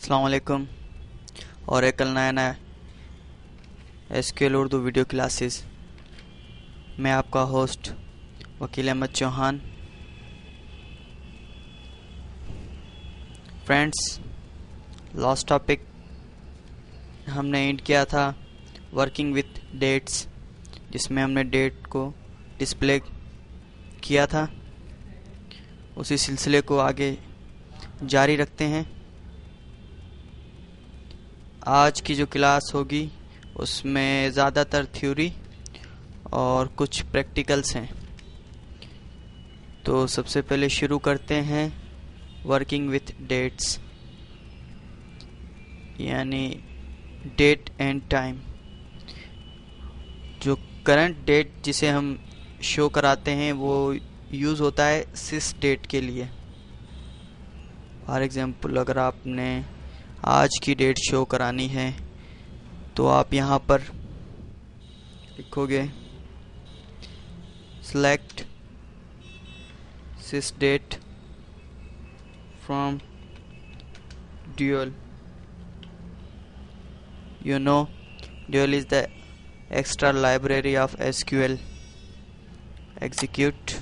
अस्सलाम वालेकुम। और एक कल नया एसक्यूएल उर्दू वीडियो क्लासेस। मैं आपका host Vakil Ahmad Chauhan. Friends, last topic हमने एंड किया था वर्किंग विथ डेट्स, जिसमें हमने डेट को डिस्प्ले किया था। उसी सिलसिले को आगे जारी रखते हैं। आज की जो क्लास होगी उसमें ज़्यादातर थ्योरी और कुछ प्रैक्टिकल्स हैं। तो सबसे पहले शुरू करते हैं वर्किंग विथ डेट्स, यानी डेट एंड टाइम। जो करंट डेट जिसे हम शो कराते हैं वो यूज़ होता है सिस डेट के लिए। फॉर एग्ज़ाम्पल, अगर आपने आज की डेट शो करानी है तो आप यहाँ पर लिखोगे select sysdate from dual. You know, Dual is the extra library of SQL. Execute.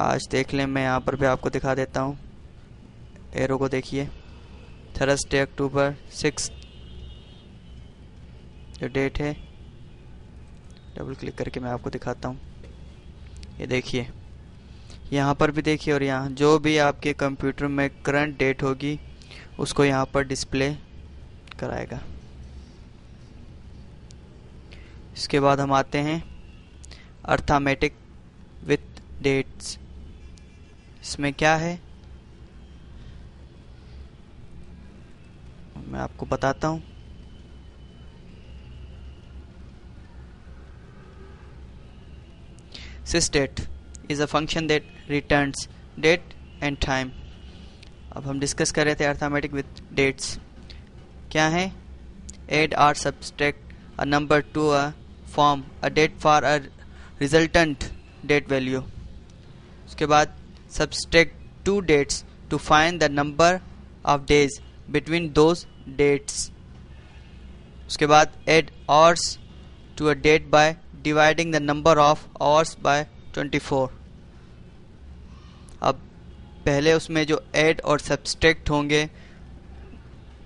आज देख लें, मैं यहाँ पर भी आपको दिखा देता हूँ। एरो को देखिए, थर्सडे अक्टूबर 6 जो डेट है, डबल क्लिक करके मैं आपको दिखाता हूँ। ये देखिए, यहाँ पर भी देखिए, और यहाँ जो भी आपके कंप्यूटर में करंट डेट होगी उसको यहाँ पर डिस्प्ले कराएगा। इसके बाद हम आते हैं अर्थमेटिक विथ डेट्स। इसमें क्या है मैं आपको बताता हूँ। sysdate is a function that returns date and time। अब हम डिस्कस कर रहे थे अर्थमेटिक विथ डेट्स क्या है। एड और subtract a number to a form a date for a resultant date value. उसके बाद subtract two dates to find the number of days between those dates. उसके बाद add hours to a date by dividing the number of hours by 24। अब पहले उसमें जो add और subtract होंगे,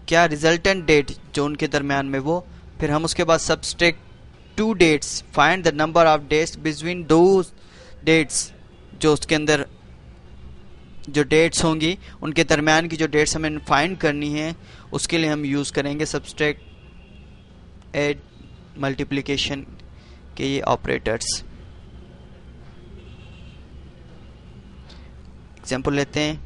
क्या रिजल्टेंट डेट जो उनके दरमियान में वो, फिर हम उसके बाद subtract two dates find the number of dates between those dates. जो उसके अंदर जो डेट्स होंगी उनके दरमियान की जो डेट्स हमें फाइंड करनी है, उसके लिए हम यूज़ करेंगे सब्सट्रैक्ट, ऐड, मल्टीप्लिकेशन के ये ऑपरेटर्स। एग्जाम्पल लेते हैं,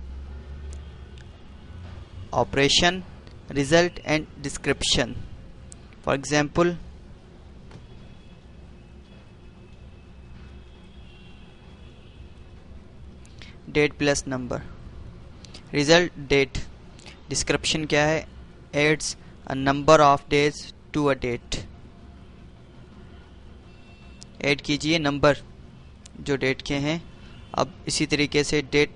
operation, result and description. For example, date plus number, result date, description क्या है, adds a number of days to a date. Add कीजिए नंबर जो डेट के हैं। अब इसी तरीके से डेट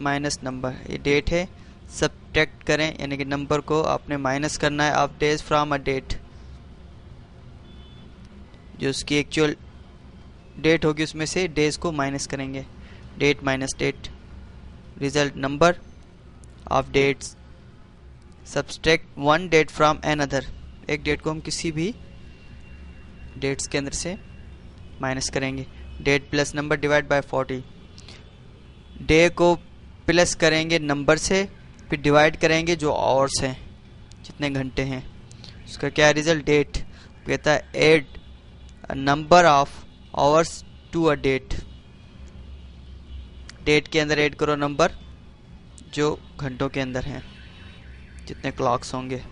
माइनस नंबर, ये डेट है, सब्ट्रैक्ट करें, यानी कि नंबर को आपने माइनस करना है of days from a date. जो उसकी एक्चुअल डेट होगी उसमें से डेज को माइनस करेंगे। Date minus date, result number of dates, subtract one date from another. एक डेट को हम किसी भी डेट्स के अंदर से माइनस करेंगे। Date plus number divide by 40। Day को प्लस करेंगे नंबर से, फिर डिवाइड करेंगे जो आवर्स हैं, जितने घंटे हैं, उसका क्या रिजल्ट डेट। कहता है add number of hours to a date. Date के अंदर ऐड करो नंबर जो घंटों के अंदर हैं, जितने क्लॉक्स होंगे।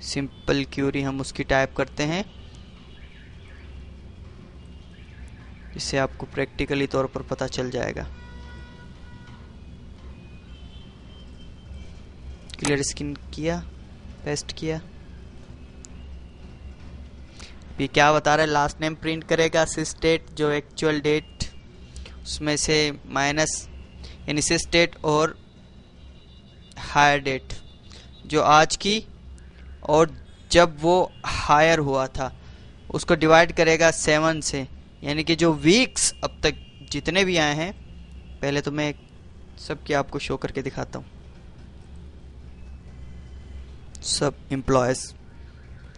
सिंपल क्यूरी हम उसकी टाइप करते हैं, इससे आपको प्रैक्टिकली तौर पर पता चल जाएगा। क्लियर स्क्रीन किया, पेस्ट किया। ये क्या बता रहा है, लास्ट नेम प्रिंट करेगा सिस्डेट, जो एक्चुअल डेट उसमें से माइनस, यानी सिस्डेट और हायर डेट, जो आज की और जब वो हायर हुआ था उसको डिवाइड करेगा 7 से, यानी कि जो वीक्स अब तक जितने भी आए हैं, पहले तो मैं सबकी आपको शो करके दिखाता हूँ, सब एम्प्लॉयज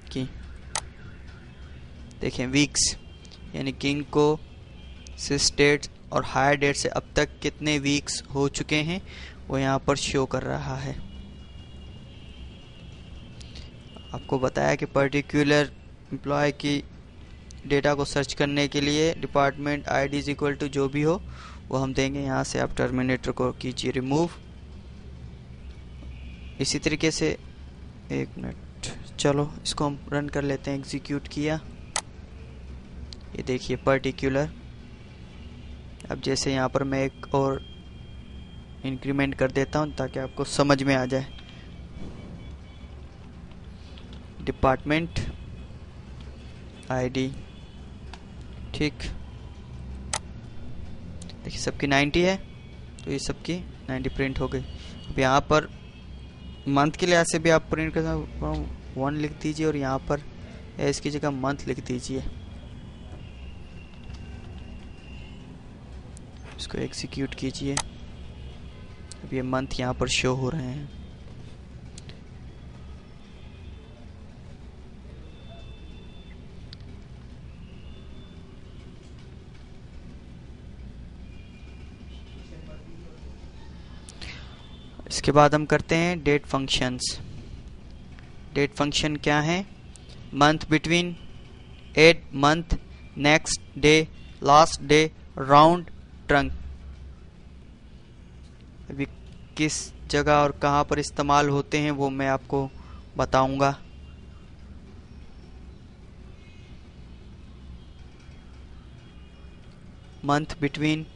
की देखें वीक्स, यानी किंग को सिस डेट और हायर डेट से अब तक कितने वीक्स हो चुके हैं वो यहाँ पर शो कर रहा है। आपको बताया कि पर्टिकुलर एम्प्लॉय की डेटा को सर्च करने के लिए department ID is equal to जो भी हो वो हम देंगे। यहाँ से आप टर्मिनेटर को कीजिए रिमूव। इसी तरीके से, एक मिनट, चलो इसको हम रन कर लेते हैं। एग्जीक्यूट किया, ये देखिए पर्टिकुलर। अब जैसे यहाँ पर मैं एक और इंक्रीमेंट कर देता हूँ ताकि आपको समझ में आ जाए। डिपार्टमेंट आईडी, ठीक, देखिए सबकी 90 है तो ये सबकी 90 प्रिंट हो गई। अब यहाँ पर मंथ के लिहाज से भी आप प्रिंट कर सकते हो, 1 लिख दीजिए और यहाँ पर इसकी जगह मंथ लिख दीजिए। इसको एग्जीक्यूट कीजिए। अब ये मंथ यहाँ पर शो हो रहे हैं। इसके बाद हम करते हैं डेट फंक्शंस। डेट फंक्शन क्या है? Month between, add month, next day, last day, round, trunc. अभी किस जगह और कहाँ पर इस्तेमाल होते हैं वो मैं आपको बताऊंगा। मंथ बिटवीन,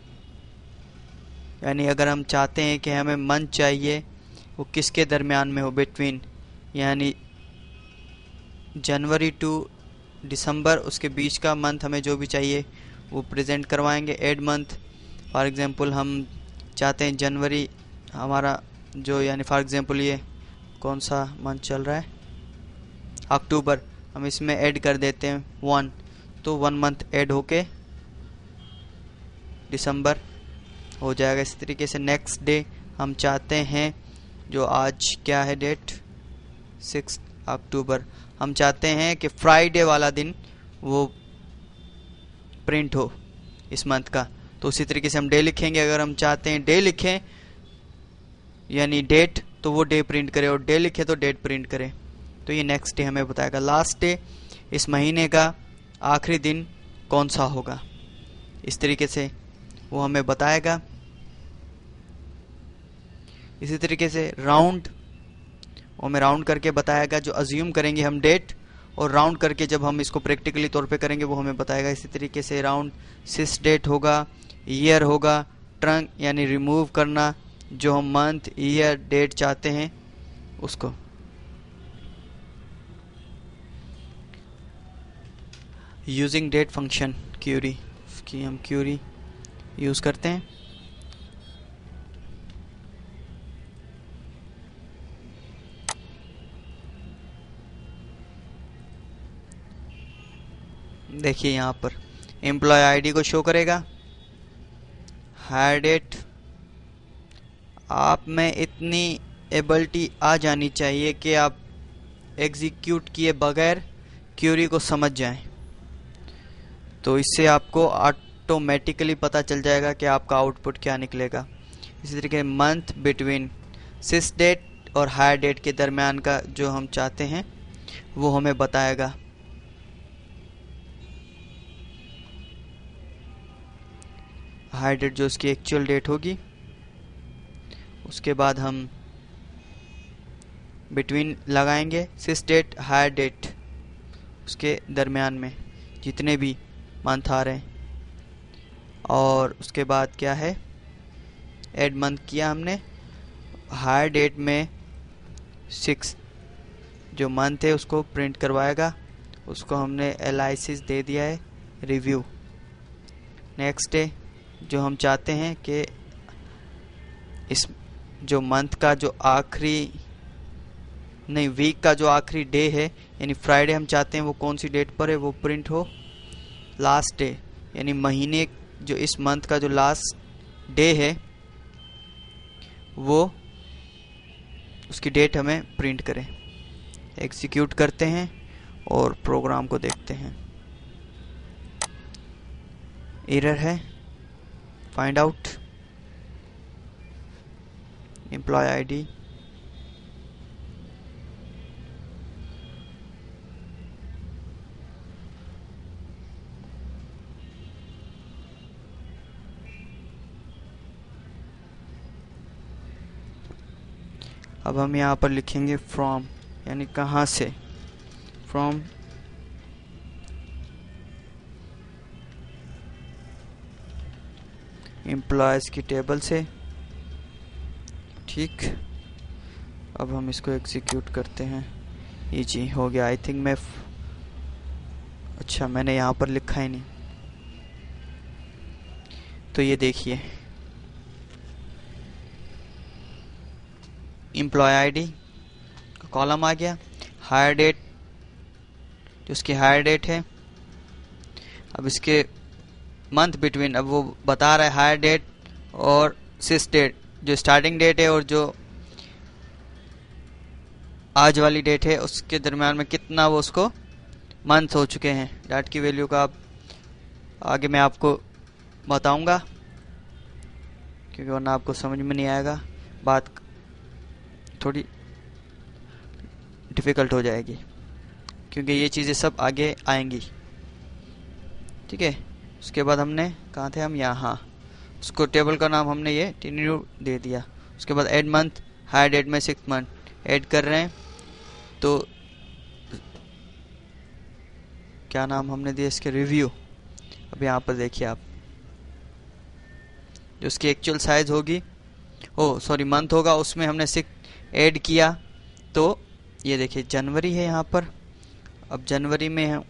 यानी अगर हम चाहते हैं कि हमें मंथ चाहिए वो किसके दरमियान में हो, बिटवीन, यानी जनवरी टू दिसंबर, उसके बीच का मंथ हमें जो भी चाहिए वो प्रेजेंट करवाएंगे। एड मंथ, फॉर एग्जांपल हम चाहते हैं जनवरी हमारा जो, यानी फॉर एग्जांपल ये कौन सा मंथ चल रहा है, अक्टूबर, हम इसमें ऐड कर देते हैं 1, तो 1 मंथ ऐड होके दिसंबर हो जाएगा। इस तरीके से नेक्स्ट डे हम चाहते हैं, जो आज क्या है डेट, 6 अक्टूबर, हम चाहते हैं कि फ्राइडे वाला दिन वो प्रिंट हो इस मंथ का, तो उसी तरीके से हम डे लिखेंगे। अगर हम चाहते हैं डे लिखें यानी डेट, तो वो डे प्रिंट करे, और डे लिखे तो डेट प्रिंट करे। तो ये नेक्स्ट डे हमें बताएगा। लास्ट डे, इस महीने का आखिरी दिन कौन सा होगा, इस तरीके से वो हमें बताएगा। इसी तरीके से राउंड, वो हमें राउंड करके बताएगा, जो अज्यूम करेंगे हम डेट, और राउंड करके जब हम इसको प्रैक्टिकली तौर पे करेंगे वो हमें बताएगा। इसी तरीके से राउंड सिस डेट होगा, ईयर होगा, ट्रंक यानी रिमूव करना, जो हम मंथ, ईयर, डेट चाहते हैं उसको। यूजिंग डेट फंक्शन क्यूरी की हम क्यूरी यूज करते हैं। देखिए यहाँ पर एम्प्लॉय आईडी को शो करेगा, हायर डेट। आप में इतनी एबिलिटी आ जानी चाहिए कि आप एग्जीक्यूट किए बगैर क्यूरी को समझ जाएं, तो इससे आपको ऑटोमेटिकली पता चल जाएगा कि आपका आउटपुट क्या निकलेगा। इसी तरीके मंथ बिटवीन सिस डेट और हायर डेट के दरमियान का जो हम चाहते हैं वो हमें बताएगा। हायर डेट जो उसकी एक्चुअल डेट होगी, उसके बाद हम बिटवीन लगाएंगे, सिस डेट हायर डेट, उसके दरमियान में जितने भी मंथ आ रहे हैं। और उसके बाद क्या है, एड मंथ किया हमने, हायर डेट में 6 जो मंथ है उसको प्रिंट करवाएगा, उसको हमने एलाइसिस दे दिया है रिव्यू। नेक्स्ट डे जो हम चाहते हैं कि इस जो मंथ का जो आखिरी नहीं वीक का जो आखिरी डे है यानी फ्राइडे हम चाहते हैं वो कौन सी डेट पर है, वो प्रिंट हो लास्ट डे, यानी महीने जो इस मंथ का जो लास्ट डे है वो उसकी डेट हमें प्रिंट करें। एग्जीक्यूट करते हैं और प्रोग्राम को देखते हैं। एरर है, फाइंड आउट एम्प्लॉय आईडी, अब हम यहाँ पर लिखेंगे फ्रॉम, यानी कहाँ से, फ्रॉम एम्प्लॉयज़ की टेबल से। ठीक, अब हम इसको एग्जीक्यूट करते हैं। ये जी हो गया। आई थिंक मैं अच्छा मैंने यहाँ पर लिखा ही नहीं, तो ये देखिए एम्प्लॉय आईडी का कॉलम आ गया, हायर डेट जो उसकी हायर डेट है, अब इसके मंथ बिटवीन, अब वो बता रहा है हायर डेट और सिस डेट, जो स्टार्टिंग डेट है और जो आज वाली डेट है उसके दरम्यान में कितना वो उसको मंथ हो चुके हैं। डेट की वैल्यू का अब आगे मैं आपको बताऊंगा, क्योंकि वरना आपको समझ में नहीं आएगा, बात थोड़ी डिफ़िकल्ट हो जाएगी, क्योंकि ये चीज़ें सब आगे आएंगी। ठीक है, उसके बाद हमने कहाँ थे हम, यहाँ उसको टेबल का नाम हमने ये टीन्यू दे दिया। उसके बाद ऐड मंथ, हायर डेट में 6 मंथ ऐड कर रहे हैं, तो क्या नाम हमने दिया इसके, रिव्यू। अब यहाँ पर देखिए आप, जो उसकी एक्चुअल साइज होगी, ओ सॉरी मंथ होगा, उसमें हमने 6 ऐड किया, तो ये देखिए जनवरी है यहाँ पर। अब जनवरी में है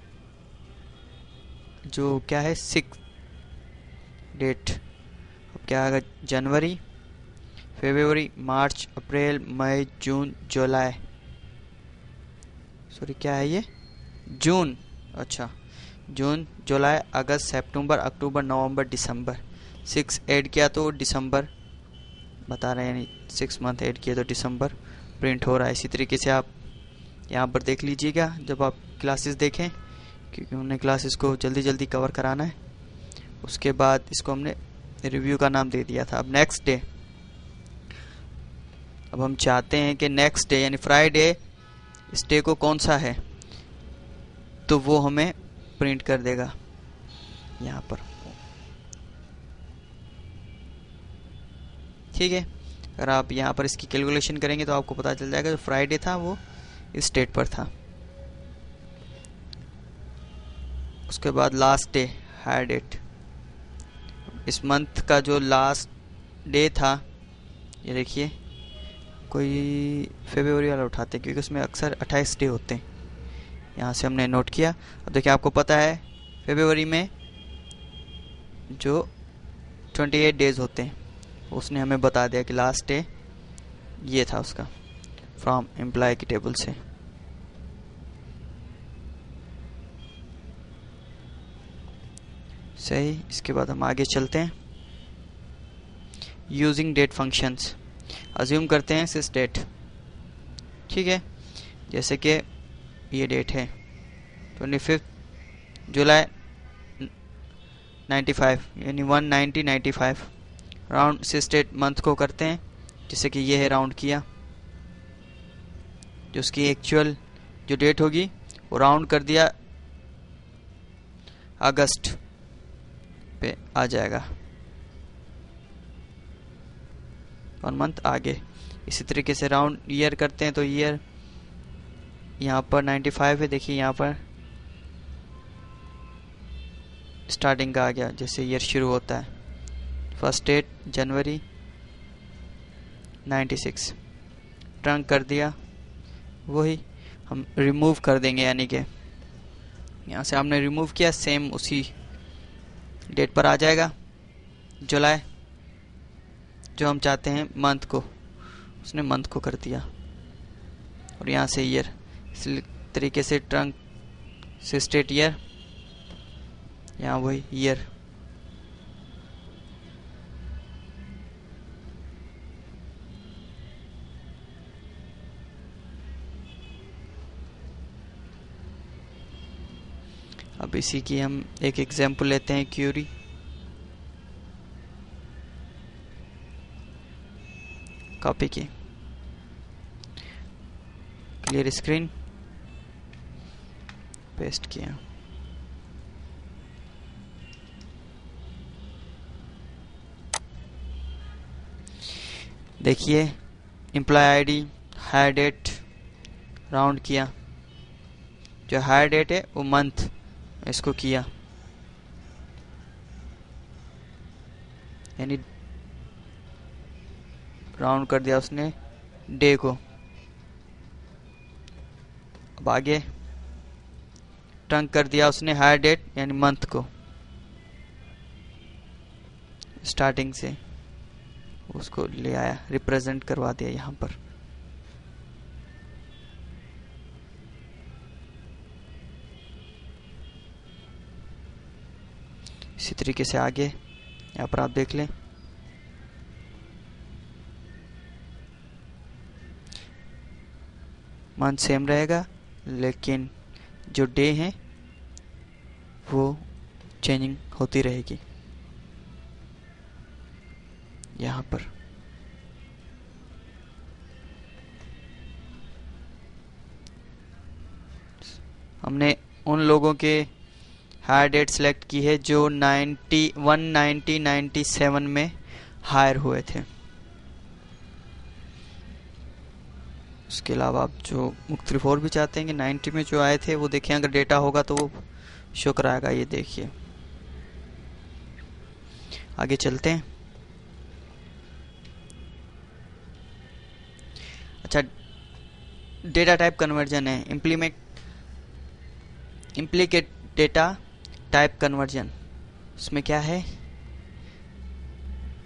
जो क्या है 6 डेट, अब क्या आएगा, जनवरी, फरवरी, मार्च, अप्रैल, मई, जून, जुलाई, सॉरी क्या है ये, जून, अच्छा जून, जुलाई, अगस्त, सितंबर, अक्टूबर, नवंबर, दिसंबर। 6 ऐड किया तो दिसंबर बता रहे हैं, यानी 6 मंथ ऐड किया तो दिसंबर प्रिंट हो रहा है। इसी तरीके से आप यहाँ पर देख लीजिएगा जब आप क्लासेस देखें, क्योंकि हमने क्लासेस को जल्दी जल्दी कवर कराना है। उसके बाद इसको हमने रिव्यू का नाम दे दिया था। अब नेक्स्ट डे, अब हम चाहते हैं कि नेक्स्ट डे यानी फ्राइडे, इस डे को कौन सा है, तो वो हमें प्रिंट कर देगा यहाँ पर। ठीक है, अगर आप यहाँ पर इसकी कैलकुलेशन करेंगे तो आपको पता चल जाएगा जो फ्राइडे था वो इस डेट पर था। उसके बाद लास्ट डे, हायर डेट, इस मंथ का जो लास्ट डे था, ये देखिए कोई फरवरी वाला उठाते हैं क्योंकि उसमें अक्सर 28 डे होते हैं, यहाँ से हमने नोट किया। अब देखिए आपको पता है फरवरी में जो 28 डेज होते हैं, उसने हमें बता दिया कि लास्ट डे ये था उसका, फ्रॉम एम्प्लॉय की टेबल से। सही, इसके बाद हम आगे चलते हैं। यूजिंग डेट फंक्शंस, अज्यूम करते हैं सिस डेट। ठीक है, जैसे कि ये डेट है 25 जुलाई 95, यानी 190/95 राउंड सिस डेट मंथ को करते हैं, जैसे कि ये है राउंड किया, जो उसकी एक्चुअल जो डेट होगी वो राउंड कर दिया अगस्त पे आ जाएगा, और मंथ आगे। इसी तरीके से राउंड ईयर करते हैं तो ईयर यहाँ पर 95 है, देखिए यहाँ पर स्टार्टिंग का आ गया, जैसे ईयर शुरू होता है, फर्स्ट डेट जनवरी 96, ट्रंक कर दिया, वही हम रिमूव कर देंगे, यानी कि यहाँ से हमने रिमूव किया, सेम उसी डेट पर आ जाएगा जुलाई, जो हम चाहते हैं मंथ को, उसने मंथ को कर दिया, और यहाँ से ईयर। इस तरीके से ट्रंक से स्टेट ईयर, यहाँ वही ईयर। अब इसी की हम एक एग्जांपल लेते हैं, क्यूरी। कॉपी की, क्लियर स्क्रीन, पेस्ट किया। देखिए employee ID, hire date, round किया। जो हायर डेट है वो मंथ, इसको किया, यानी राउंड कर दिया उसने डे को। अब आगे ट्रंक कर दिया उसने हायर डेट यानी मंथ को, स्टार्टिंग से उसको ले आया, रिप्रेजेंट करवा दिया यहाँ पर। इसी तरीके से आगे यहाँ पर आप देख लें, मंथ सेम रहेगा, लेकिन जो डे है वो चेंजिंग होती रहेगी यहाँ पर। हमने उन लोगों के हायर डेट सेलेक्ट की है जो 1997 में हायर हुए थे। उसके अलावा आप जो मुख्तलिफ और भी चाहते हैं कि 90 में जो आए थे वो देखें, अगर डेटा होगा तो वो शो कराएगा। ये देखिए, आगे चलते हैं। अच्छा, डेटा टाइप कन्वर्जन है, इम्प्लीकेट डेटा टाइप कन्वर्जन। उसमें क्या है,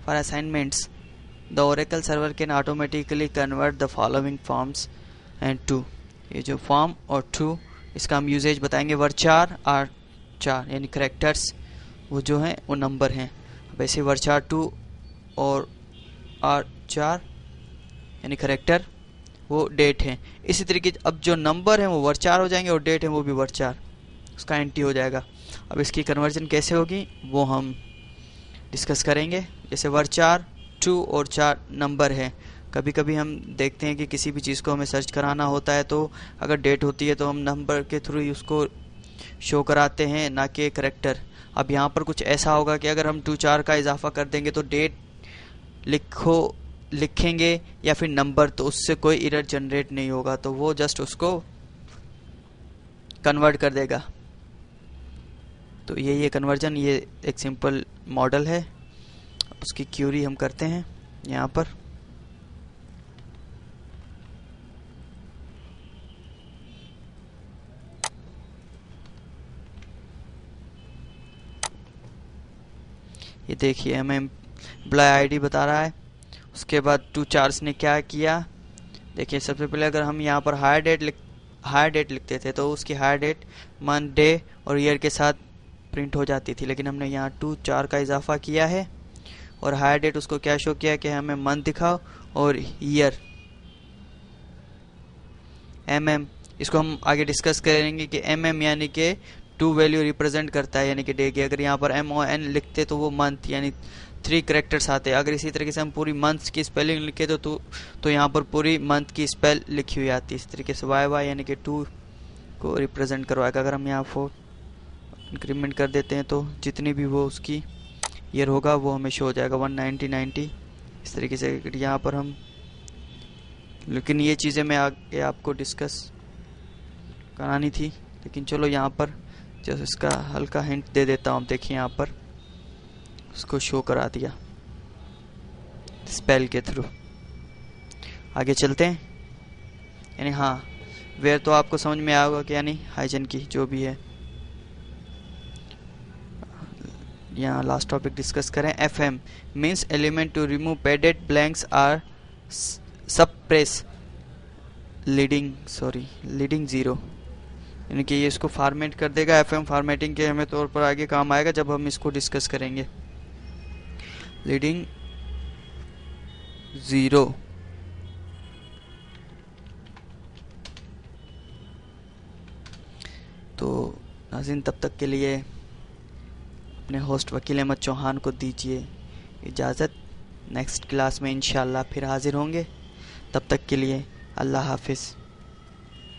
for assignments the Oracle server can automatically convert the following forms and to. ये जो फॉर्म और टू, इसका हम यूजेज बताएंगे। वर्चार आर चार यानी करेक्टर्स वो जो हैं वो नंबर हैं। वैसे वर्चार 2 और आर चार यानी करेक्टर वो डेट है। इसी तरीके अब जो नंबर हैं वो वर्चार हो जाएंगे और डेट है वो भी वर्चार, उसका एंटी हो जाएगा। अब इसकी कन्वर्जन कैसे होगी वो हम डिस्कस करेंगे। जैसे वर्चार 2 और 4 नंबर है। कभी कभी हम देखते हैं कि किसी भी चीज़ को हमें सर्च कराना होता है तो अगर डेट होती है तो हम नंबर के थ्रू ही उसको शो कराते हैं, ना कि करेक्टर। अब यहाँ पर कुछ ऐसा होगा कि अगर हम 2 4 का इजाफा कर देंगे तो डेट लिखेंगे या फिर नंबर, तो उससे कोई एरर जनरेट नहीं होगा, तो वो जस्ट उसको कन्वर्ट कर देगा। तो ये कन्वर्जन, ये एक सिंपल मॉडल है। उसकी क्यूरी हम करते हैं यहाँ पर। ये देखिए हमें एम्प्लॉय आईडी बता रहा है। उसके बाद 2 4 ने क्या किया, देखिए सबसे पहले अगर हम यहाँ पर हायर डेट लिखते थे तो उसकी हायर डेट मंथ, डे और ईयर के साथ प्रिंट हो जाती थी, लेकिन हमने यहाँ 2 4 का इजाफा किया है और हायर डेट उसको क्या शो किया कि हमें मंथ दिखाओ और ईयर mm। इसको हम आगे डिस्कस करेंगे कि mm यानी कि 2 वैल्यू रिप्रेजेंट करता है, यानी कि डे की। अगर यहाँ पर MON लिखते तो वो मंथ यानी 3 करेक्टर्स आते। अगर इसी तरीके से हम पूरी मंथ की स्पेलिंग लिखे तो यहाँ पर पूरी मंथ की स्पेल लिखी हुई आती है। इस तरीके से YY यानी कि 2 को रिप्रेजेंट करवाएगा। अगर हम यहाँ 4 इंक्रीमेंट कर देते हैं तो जितनी भी वो उसकी ईयर होगा वो हमें शो हो जाएगा 190 90 इस तरीके से यहाँ पर हम। लेकिन ये चीज़ें मैं आगे आपको डिस्कस करानी थी, लेकिन चलो यहाँ पर जैसे इसका हल्का हिंट दे देता हूँ। देखिए यहाँ पर उसको शो करा दिया स्पेल के थ्रू। आगे चलते हैं, यानी हाँ वेयर तो आपको समझ में आएगा कि यानी हाइजन की जो भी है। यहाँ लास्ट टॉपिक डिस्कस करें। FM means element to remove padded blanks or suppress leading zero, यानी कि ये इसको फॉर्मेट कर देगा। एफएम फॉर्मेटिंग के हमें तौर पर आगे काम आएगा जब हम इसको डिस्कस करेंगे। लीडिंग ज़ीरो, तो नाज़रीन तब तक के लिए अपने होस्ट वकील अहमद चौहान को दीजिए इजाज़त। नेक्स्ट क्लास में इंशाअल्लाह फिर हाजिर होंगे। तब तक के लिए अल्लाह हाफिज़।